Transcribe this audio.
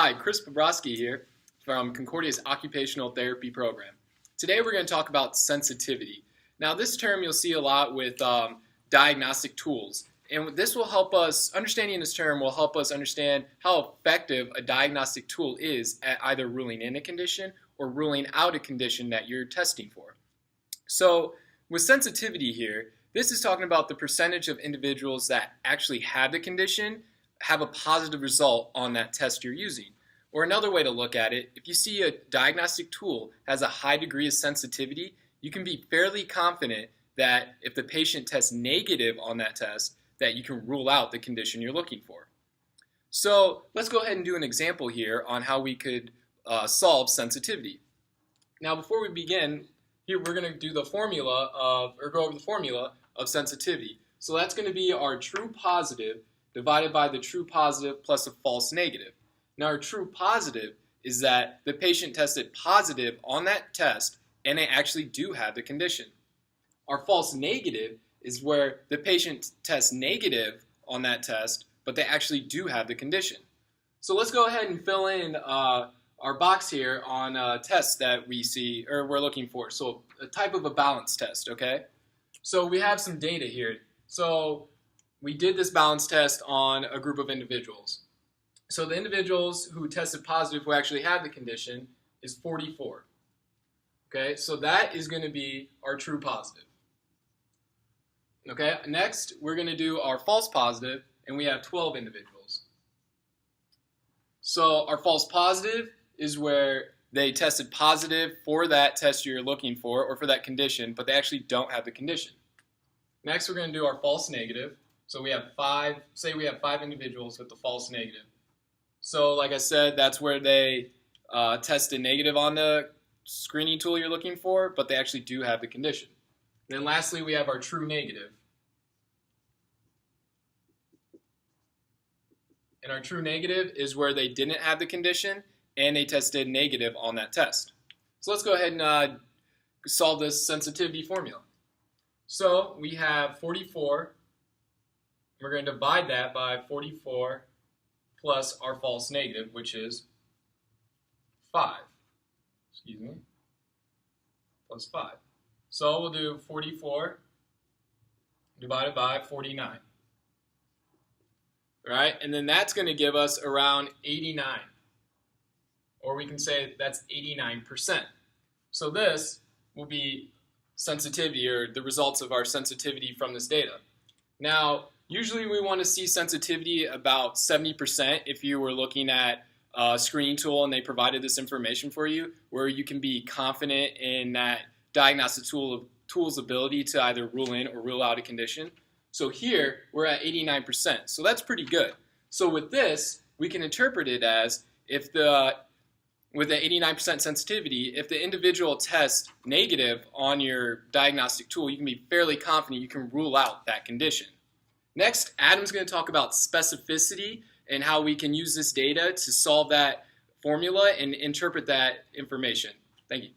Hi, Chris Bobrovsky here from Concordia's Occupational Therapy Program. Today we're going to talk about sensitivity. Now this term you'll see a lot with diagnostic tools, and this will help us, understanding this term will help us understand how effective a diagnostic tool is at either ruling in a condition or ruling out a condition that you're testing for. So with sensitivity here, this is talking about the percentage of individuals that actually have the condition have a positive result on that test you're using. Or another way to look at it, if you see a diagnostic tool has a high degree of sensitivity, you can be fairly confident that if the patient tests negative on that test, that you can rule out the condition you're looking for. So let's go ahead and do an example here on how we could solve sensitivity. Now before we begin, here we're going to do the formula go over the formula of sensitivity. So that's going to be our true positive divided by the true positive plus a false negative. Now our true positive is that the patient tested positive on that test and they actually do have the condition. Our false negative is where the patient tests negative on that test, but they actually do have the condition. So let's go ahead and fill in our box here on tests that we see or we're looking for. So a type of a balance test, okay? So we have some data here. So we did this balance test on a group of individuals. So the individuals who tested positive who actually had the condition is 44. Okay, so that is going to be our true positive. Okay, next we're going to do our false positive, and we have 12 individuals. So our false positive is where they tested positive for that test you're looking for or for that condition, but they actually don't have the condition. Next we're going to do our false negative. So we have say we have 5 individuals with the false negative. So like I said, that's where they tested negative on the screening tool you're looking for, but they actually do have the condition. And then lastly, we have our true negative. And our true negative is where they didn't have the condition and they tested negative on that test. So let's go ahead and solve this sensitivity formula. So we have 44. We're going to divide that by 44 plus our false negative, which is 5. Excuse me. Plus 5. So we'll do 44 divided by 49. All right, and then that's going to give us around 89. Or we can say that's 89%. So this will be sensitivity, or the results of our sensitivity from this data. Now, usually we want to see sensitivity about 70% if you were looking at a screening tool and they provided this information for you, where you can be confident in that diagnostic tool's ability to either rule in or rule out a condition. So here we're at 89%, so that's pretty good. So with this, we can interpret it as with the 89% sensitivity, if the individual tests negative on your diagnostic tool, you can be fairly confident you can rule out that condition. Next, Adam's going to talk about specificity and how we can use this data to solve that formula and interpret that information. Thank you.